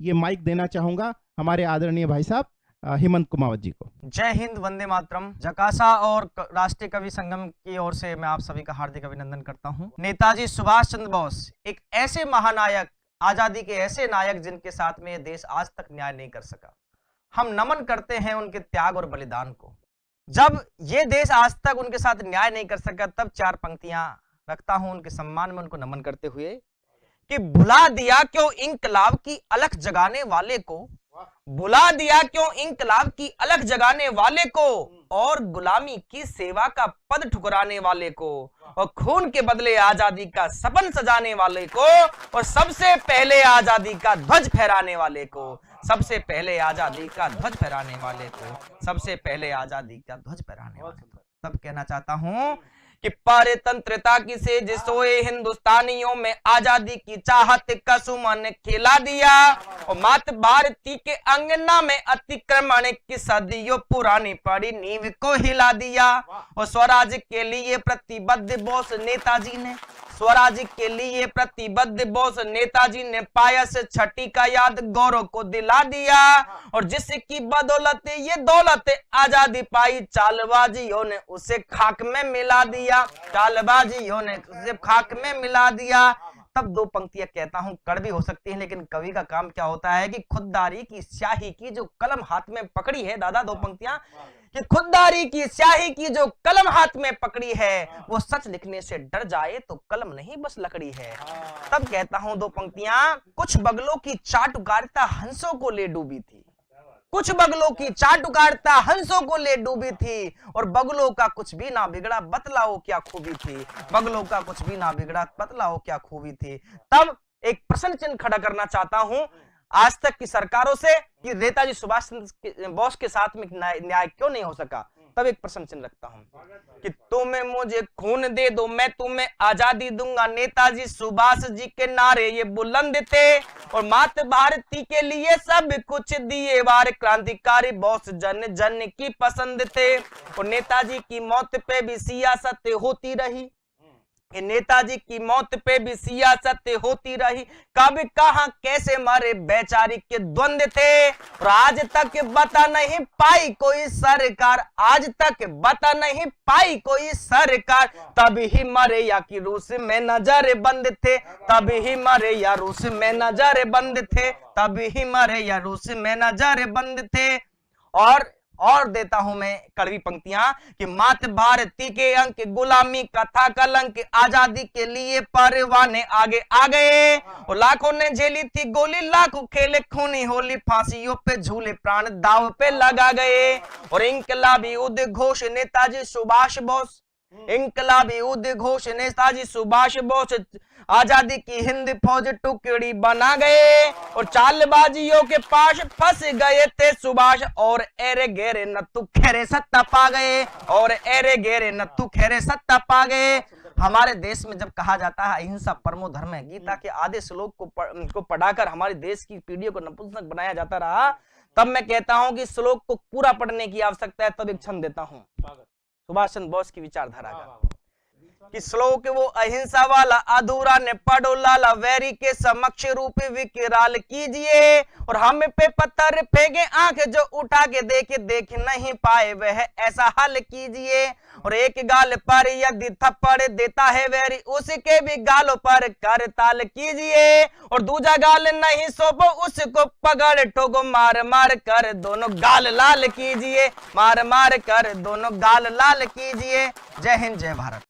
ये माइक देना चाहूंगा हमारे आदरणीय भाई साहब हेमंत कुमावत जी को। जय हिंद, वंदे मातरम। जकासा और राष्ट्रीय कवि संगम की ओर से मैं आप सभी का हार्दिक अभिनंदन करता हूं। नेताजी सुभाष चंद्र बोस एक ऐसे महानायक, आजादी के ऐसे नायक जिनके साथ में ये देश आज तक न्याय नहीं कर सका। हम नमन करते हैं उनके त्याग और बलिदान को। जब ये देश आज तक उनके साथ न्याय नहीं कर सका, तब चार पंक्तियां रखता हूं उनके सम्मान में, उनको नमन करते हुए कि भुला दिया क्यों इंकलाब की अलख जगाने वाले को, बुला दिया क्यों इंकलाब की अलख जगाने वाले को, और गुलामी की सेवा का पद ठुकराने वाले को, और खून के बदले आजादी का सपन सजाने वाले को, और सबसे पहले आजादी का ध्वज फहराने वाले को, सबसे पहले आजादी का ध्वज फहराने वाले को, सबसे पहले आजादी का ध्वज फहराने वाले को। तब कहना चाहता हूं कि परतंत्रता की सेज सोए हिंदुस्तानियों में आजादी की चाहत का सुमन खिला दिया, और मात भारती के अंगना में अतिक्रमण की सदियों पुरानी पड़ी नींव को हिला दिया, और स्वराज के लिए प्रतिबद्ध बोस नेताजी ने, स्वराज के लिए प्रतिबद्ध बोस नेताजी ने पायस छठी का याद गौरव को दिला दिया, और जिसकी बदौलत ये दौलत आजादी पाई चालबाजियों ने उसे खाक में मिला दिया, चालबाजियों ने उसे खाक में मिला दिया। तब दो पंक्तियां कहता हूं, कड़वी हो सकती है, लेकिन कवि का काम क्या होता है कि खुददारी की स्याही की जो कलम हाथ में पकड़ी है, दादा दो पंक्तियां, कि खुददारी की स्याही की जो कलम हाथ में पकड़ी है, वो सच लिखने से डर जाए तो कलम नहीं बस लकड़ी है। तब कहता हूं दो पंक्तियां, कुछ बगलों की चाटुकारिता हंसों को ले डूबी थी, कुछ बगलों की चाटुकारिता हंसों को ले डूबी थी, और बगलों का कुछ भी ना बिगड़ा बतलाओ क्या खूबी थी, बगलों का कुछ भी ना बिगड़ा बतलाओ क्या खूबी थी। तब एक प्रश्न चिन्ह खड़ा करना चाहता हूं आज तक की सरकारों से कि नेताजी सुभाष चंद्र बोस के साथ में न्याय क्यों नहीं हो सका। तब एक प्रश्न चिन्ह रखता हूं कि तुम्हें मुझे खून दे दो मैं तुम्हें आजादी दूंगा, नेताजी सुभाष जी के नारे ये बुलंद थे, और मात भारती के लिए सब कुछ दिए वार क्रांतिकारी बोस जन जन की पसंद थे, और नेताजी की मौत पे भी सियासत होती रही, नेताजी की मौत पे भी सियासत होती रही, कब कहां कैसे मारे बेचारी के द्वंद थे, और आज तक बता नहीं पाई कोई सरकार, आज तक बता नहीं पाई कोई सरकार, तभी ही मरे या कि रूस में नजर बंद थे, तभी ही मरे या रूस में नजर बंद थे, तभी ही मरे या रूस में नजर बंद थे। और देता हूं मैं कड़वी पंक्तियां कि मात भारती के अंक गुलामी का था कलंक, आजादी के लिए परवाने आगे आ गए, और लाखों ने झेली थी गोली, लाखों खेले खूनी होली, फांसियों पे झूले प्राण दाव पे लगा गए, और इंकलाबी उद्घोष नेताजी सुभाष बोस, इंकलाबी उद्घोष नेताजी सुभाष बोस आजादी की हिंद फौज टुकड़ी बना गए, और चालबाजियों के पास फंस गए थे सुभाष, और एरे गेरे नत्थु खेरे सत्ता पा गए, और एरे गेरे नत्थु खेरे सत्ता पा गए। हमारे देश में जब कहा जाता है अहिंसा परमो धर्म है, गीता के आधे श्लोक को पढ़ाकर हमारे देश की पीढ़ियों को नपुंसक बनाया जाता रहा, तब मैं कहता हूं कि श्लोक को पूरा पढ़ने की आवश्यकता है। तब एक छंद देता हूं सुभाष चंद्र बोस की विचारधारा का कि श्लोक वो अहिंसा वाला अधूरा ने पढ़ो लाला, वैरी के समक्ष रूप विकराल कीजिए, और हम पे पत्थर फेंके आंख जो उठा के देख नहीं पाए वह ऐसा हल कीजिए, और एक गाल पर यदि थप्पड़ देता है वैरी उसके भी गालों पर करताल कीजिए, और दूजा गाल नहीं सौंपो उसको पकड़ ठोको, मार मार कर दोनों गाल लाल कीजिए, मार मार कर दोनों गाल लाल कीजिए। जय हिंद, जय भारत।